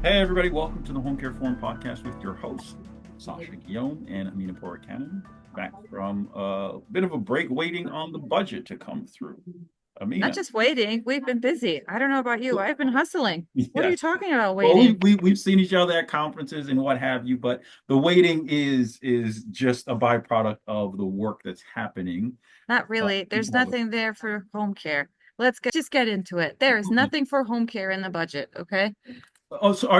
Hey, everybody, welcome to the Home Care Forum podcast with your hosts, Sasha, Guillaume, and Emina Poricanin, back from a bit of a break waiting on the budget to come through. Not Amina. just waiting, we've been busy. I don't know about you. I've been hustling. What are you Yes. talking about Well, we, waiting? we, we've seen each other at conferences and what have you, but the waiting is just a byproduct of the work that's happening. Not really. In There's all nothing there for home care. Just get into it. There is the nothing for home care in the budget, okay? Oh, so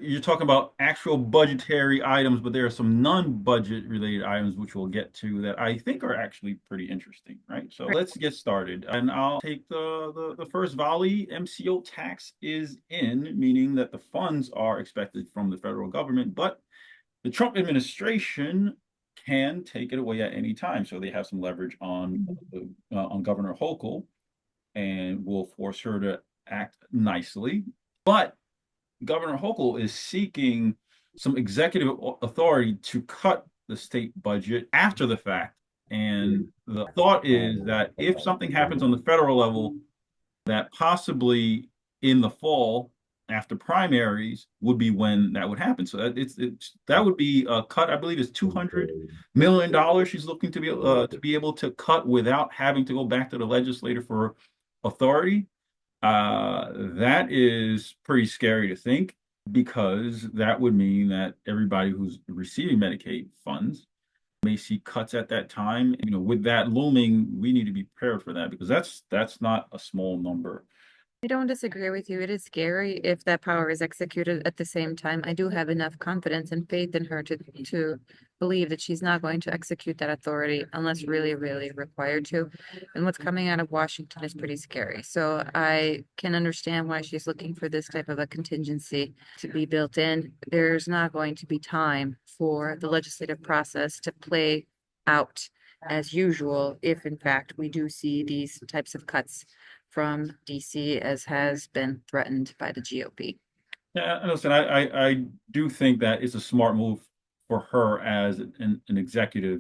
you're talking about actual budgetary items, but there are some non-budget related items which we'll get to that I think are actually pretty interesting, right? So Right. let's get started. And I'll take the first volley. MCO tax is in, meaning that the funds are expected from the federal government, but the Trump administration can take it away at any time. So they have some leverage on Governor Hochul and will force her to act nicely. But Governor Hochul is seeking some executive authority to cut the state budget after the fact. And the thought is that if something happens on the federal level, that possibly in the fall after primaries would be when that would happen. So that would be a cut. I believe is $200 million she's looking to be able to cut without having to go back to the legislature for authority. That is pretty scary to think because that would mean that everybody who's receiving Medicaid funds may see cuts at that time. With that looming, we need to be prepared for that because that's not a small number. I don't disagree with you. It is scary if that power is executed at the same time. I do have enough confidence and faith in her to believe that she's not going to execute that authority unless really, really required to. And what's coming out of Washington is pretty scary. So I can understand why she's looking for this type of a contingency to be built in. There's not going to be time for the legislative process to play out as usual if in fact we do see these types of cuts from DC as has been threatened by the GOP. Yeah, and listen, I do think that it's a smart move for her as an executive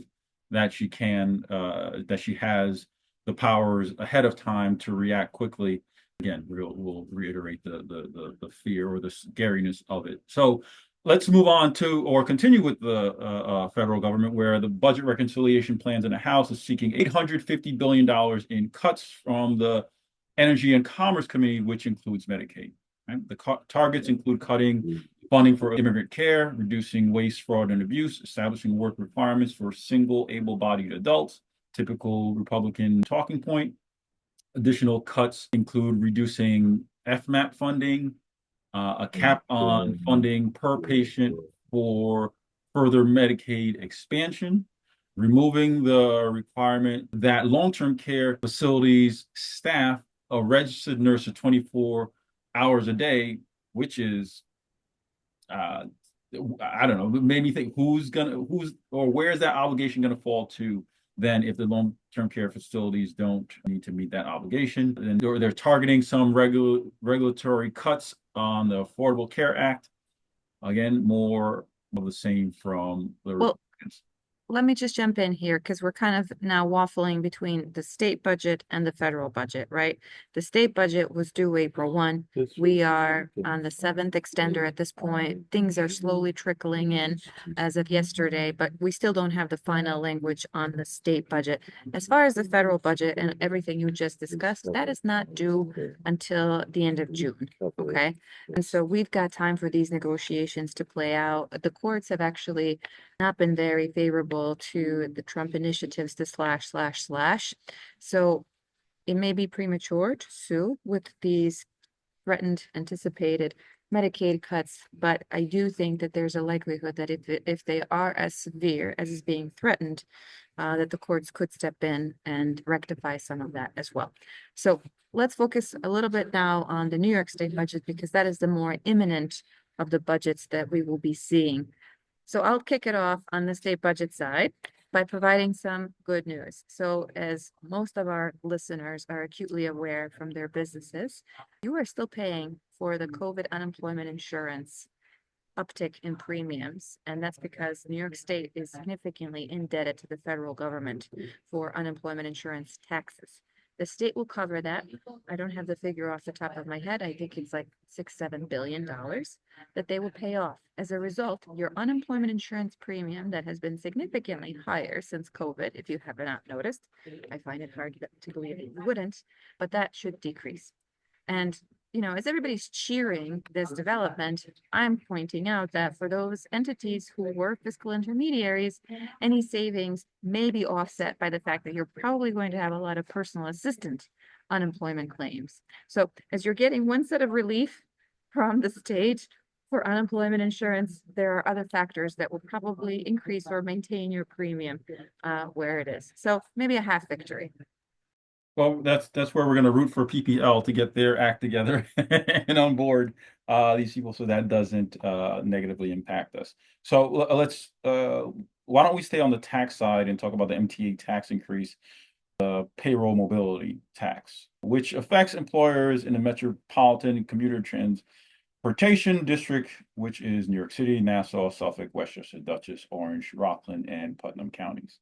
that that she has the powers ahead of time to react quickly. Again, we'll reiterate the fear or the scariness of it. So let's move on to or continue with the federal government, where the budget reconciliation plans in the House is seeking $850 billion in cuts from the Energy and Commerce Committee, which includes Medicaid. Right? The targets include cutting funding for immigrant care, reducing waste, fraud, and abuse, establishing work requirements for single able-bodied adults, typical Republican talking point. Additional cuts include reducing FMAP funding, a cap on funding per patient for further Medicaid expansion, removing the requirement that long-term care facilities staff a registered nurse for 24 hours a day, which is uh I don't know, made me think who's or where's that obligation gonna fall to then if the long-term care facilities don't need to meet that obligation. And they're targeting some regulatory cuts on the Affordable Care Act. Again, more of the same from the Well, Republicans. let me just jump in here because we're kind of now waffling between the state budget and the federal budget, right? The state budget was due April 1. We are on the seventh extender at this point. Things are slowly trickling in as of yesterday, but we still don't have the final language on the state budget. As far as the federal budget and everything you just discussed, that is not due until the end of June, okay? And so we've got time for these negotiations to play out. The courts have actually not been very favorable to the Trump initiatives to slash. So it may be premature to sue with these threatened, anticipated Medicaid cuts, but I do think that there's a likelihood that if they are as severe as is being threatened, that the courts could step in and rectify some of that as well. So let's focus a little bit now on the New York State budget because that is the more imminent of the budgets that we will be seeing. So I'll kick it off on the state budget side by providing some good news. So as most of our listeners are acutely aware from their businesses, you are still paying for the COVID unemployment insurance uptick in premiums. And that's because New York State is significantly indebted to the federal government for unemployment insurance taxes. The state will cover that. I don't have the figure off the top of my head. I think it's like $6-7 billion that they will pay off. As a result, your unemployment insurance premium that has been significantly higher since COVID, if you have not noticed, I find it hard to believe that you wouldn't, but that should decrease. And, as everybody's cheering this development, I'm pointing out that for those entities who were fiscal intermediaries, any savings may be offset by the fact that you're probably going to have a lot of personal assistant unemployment claims. So as you're getting one set of relief from the state for unemployment insurance, there are other factors that will probably increase or maintain your premium where it is. So maybe a half victory. Well, that's where we're going to root for PPL to get their act together and on board these people so that doesn't negatively impact us. So let's why don't we stay on the tax side and talk about the MTA tax increase, payroll mobility tax, which affects employers in the metropolitan commuter transportation district, which is New York City, Nassau, Suffolk, Westchester, Dutchess, Orange, Rockland, and Putnam counties.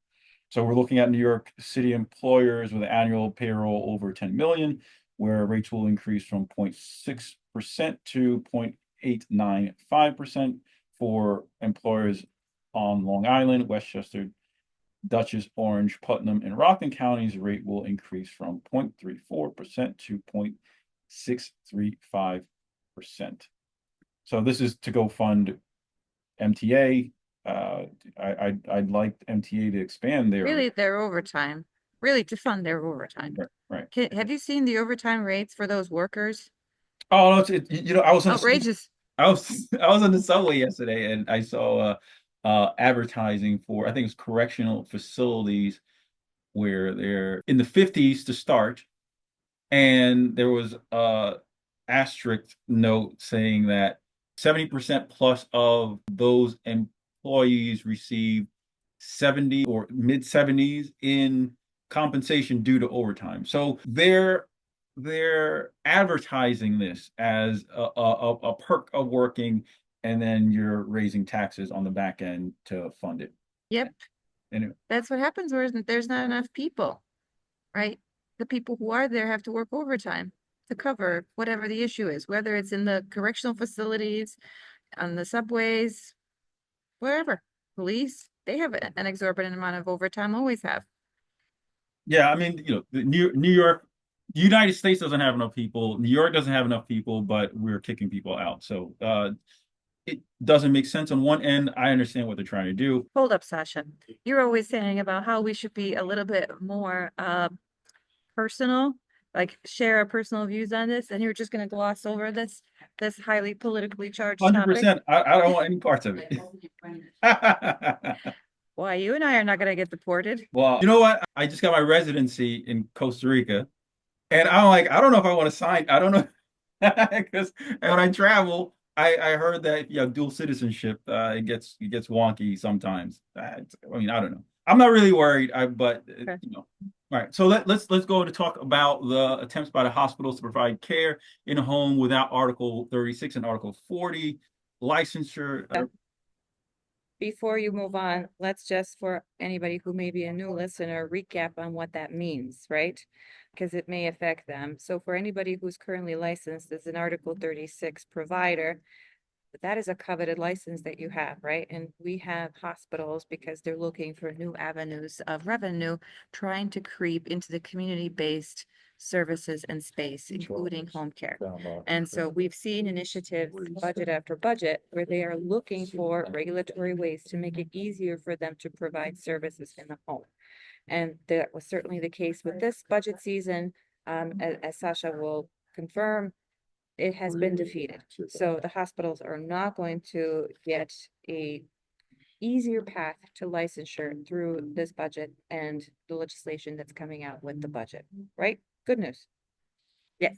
So we're looking at New York City employers with an annual payroll over 10 million, where rates will increase from 0.6% to 0.895% for employers on Long Island, Westchester, Dutchess, Orange, Putnam, and Rockland counties. Rate will increase from 0.34% to 0.635%. So this is to go fund MTA. I'd like MTA to expand their Really, their overtime, really to fund their overtime. right. Have you seen the overtime rates for those workers? Oh, no, I was Outrageous. I was on the subway yesterday and I saw advertising for I think it's correctional facilities where they're in the 50s to start, and there was a asterisk note saying that 70% plus of those employees receive 70 or mid 70s in compensation due to overtime. So they're advertising this as a perk of working, and then you're raising taxes on the back end to fund it. Yep, Anyway, that's what happens where there's not enough people, right? The people who are there have to work overtime to cover whatever the issue is, whether it's in the correctional facilities, on the subways, wherever. Police, they have an exorbitant amount of overtime, always have. yeah, I mean, the New York, the United States doesn't have enough people. New York doesn't have enough people, but we're kicking people out. So it doesn't make sense on one end. I understand what they're trying to do. Hold up, Sasha. You're always saying about how we should be a little bit more personal, like share our personal views on this, and you're just gonna gloss over this highly politically charged topic. 100%. I don't want any parts of it. Why, you and I are not gonna get deported. Well, you know what? I just got my residency in Costa Rica, and I'm like, I don't know if I want to sign. I don't know because when I travel, I heard that if you have dual citizenship, it gets wonky sometimes. I mean, I don't know. I'm not really worried. But Okay. All right. So let's go to talk about the attempts by the hospitals to provide care in a home without Article 36 and Article 40 licensure. Before you move on, let's just, for anybody who may be a new listener, recap on what that means, right? Because it may affect them. So for anybody who's currently licensed as an Article 36 provider, that is a coveted license that you have, right? And we have hospitals, because they're looking for new avenues of revenue, trying to creep into the community-based services and space, including home care. And so we've seen initiatives, budget after budget, where they are looking for regulatory ways to make it easier for them to provide services in the home. And that was certainly the case with this budget season. As Sasha will confirm, it has been defeated. So the hospitals are not going to get a easier path to licensure through this budget and the legislation that's coming out with the budget, right? Good news. Yes.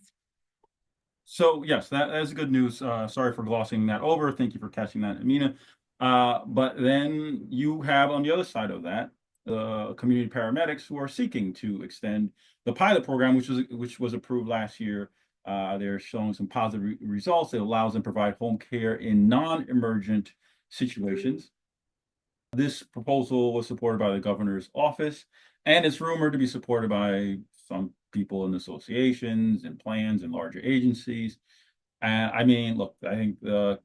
So yes, that is good news. Sorry for glossing that over. Thank you for catching that, Emina. But then you have on the other side of that, the community paramedics who are seeking to extend the pilot program, which was approved last year. They're showing some positive results. It allows them to provide home care in non-emergent situations. This proposal was supported by the governor's office, and it's rumored to be supported by some people in associations and plans and larger agencies. And I mean, look, I think the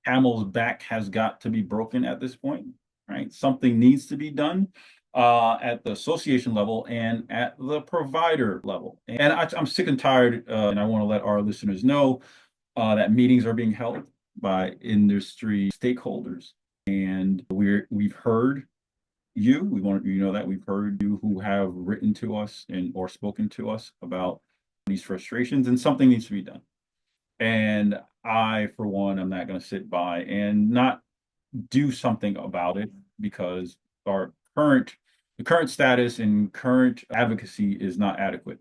camel's back has got to be broken at this point, right? Something needs to be done at the association level and at the provider level. And I'm sick and tired, and I want to let our listeners know that meetings are being held by industry stakeholders, and we've heard you. We want you to know that we've heard you who have written to us and or spoken to us about these frustrations, and something needs to be done. And I, for one, am not going to sit by and not do something about it because our current status and current advocacy is not adequate.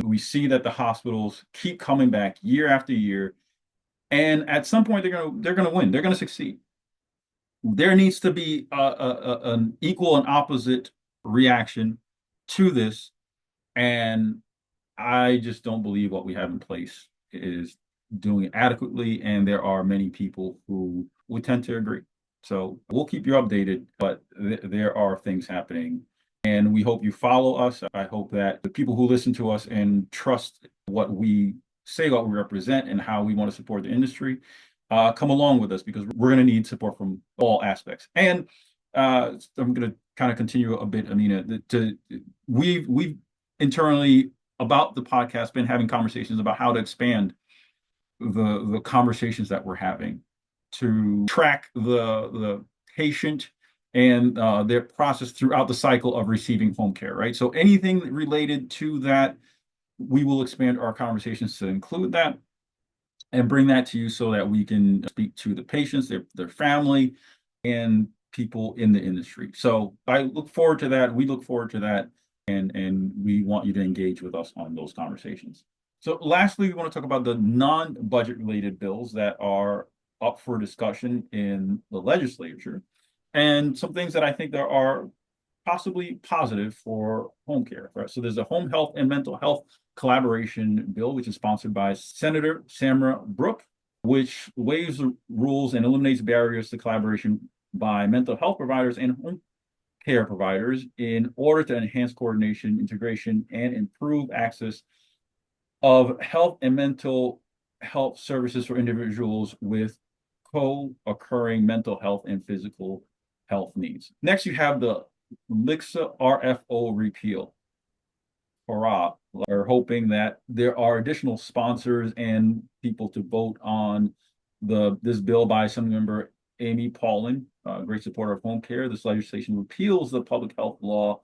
We see that the hospitals keep coming back year after year, and at some point they're gonna win. They're gonna succeed. There needs to be an equal and opposite reaction to this, and I just don't believe what we have in place is doing it adequately, and there are many people who would tend to agree. So we'll keep you updated, but there are things happening, and we hope you follow us. I hope that the people who listen to us and trust what we say, what we represent, and how we want to support the industry, come along with us because we're going to need support from all aspects. And I'm going to kind of continue a bit, Emina. We've internally about the podcast been having conversations about how to expand the conversations that we're having to track the patient and their process throughout the cycle of receiving home care, right? So anything related to that, we will expand our conversations to include that and bring that to you so that we can speak to the patients, their family, and people in the industry. So I look forward to that. We look forward to that, and we want you to engage with us on those conversations. So lastly, we want to talk about the non-budget related bills that are up for discussion in the legislature and some things that I think there are possibly positive for home care. Right? So there's a home health and mental health collaboration bill, which is sponsored by Senator Samara Brooke, which waives the rules and eliminates barriers to collaboration by mental health providers and home care providers in order to enhance coordination, integration, and improve access of health and mental health services for individuals with co-occurring mental health and physical health needs. Next, you have the LICSA RFO repeal. Hurrah. We're hoping that there are additional sponsors and people to vote on this bill by Assembly Member Amy Paulin, a great supporter of home care. This legislation repeals the public health law,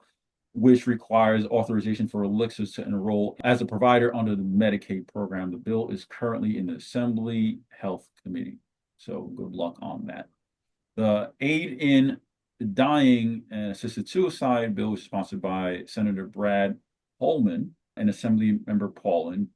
which requires authorization for LICSAs to enroll as a provider under the Medicaid program. The bill is currently in the Assembly Health Committee. So good luck on that. The Aid in Dying and Assisted Suicide bill is sponsored by Senator Brad Holman and Assembly Member Paulin,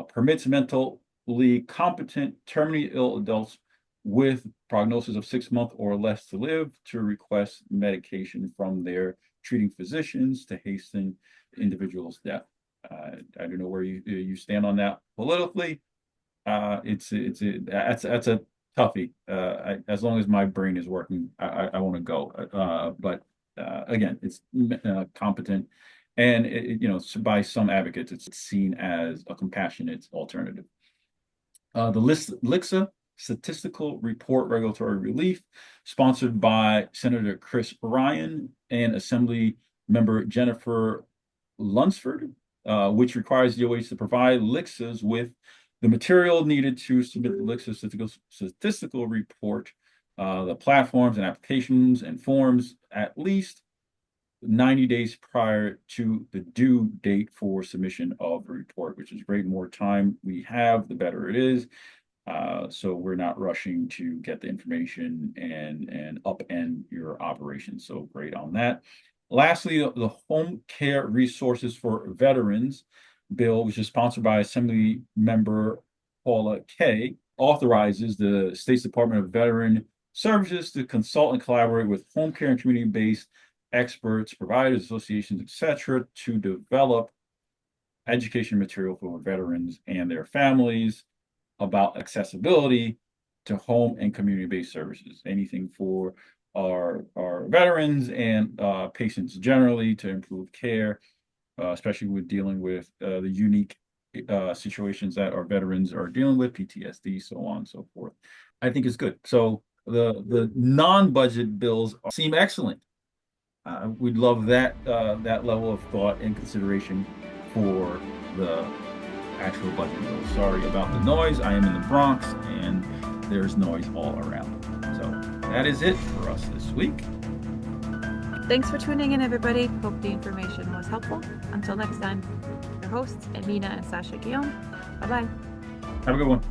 permits mentally competent, terminally ill adults with prognosis of 6 months or less to live to request medication from their treating physicians to hasten the individual's death. I don't know where you stand on that politically. That's a toughie. As long as my brain is working, I want to go. But again, it's competent, and by some advocates, it's seen as a compassionate alternative. The LICSA Statistical Report Regulatory Relief, sponsored by Senator Chris Ryan and Assembly Member Jennifer Lunsford, which requires DOH to provide LICSAs with the material needed to submit the LICSA statistical report, the platforms and applications and forms at least 90 days prior to the due date for submission of the report, which is great. The more time we have, the better it is. So we're not rushing to get the information and upend your operation. So great on that. Lastly, the Home Care Resources for Veterans bill, which is sponsored by Assembly Member Paula Kay, authorizes the State's Department of Veteran Services to consult and collaborate with home care and community-based experts, providers, associations, etc., to develop education material for veterans and their families about accessibility to home and community-based services, anything for our veterans and patients generally to improve care especially with dealing with the unique situations that our veterans are dealing with, PTSD, so on and so forth. I think it's good. So the non-budget bills seem excellent. We'd love that that level of thought and consideration for the actual budget bill. Sorry about the noise. I am in the Bronx and there's noise all around. So that is it for us this week. Thanks for tuning in, everybody. Hope the information was helpful. Until next time, your hosts, Emina and Sasha Guillaume. Bye-bye. Have a good one.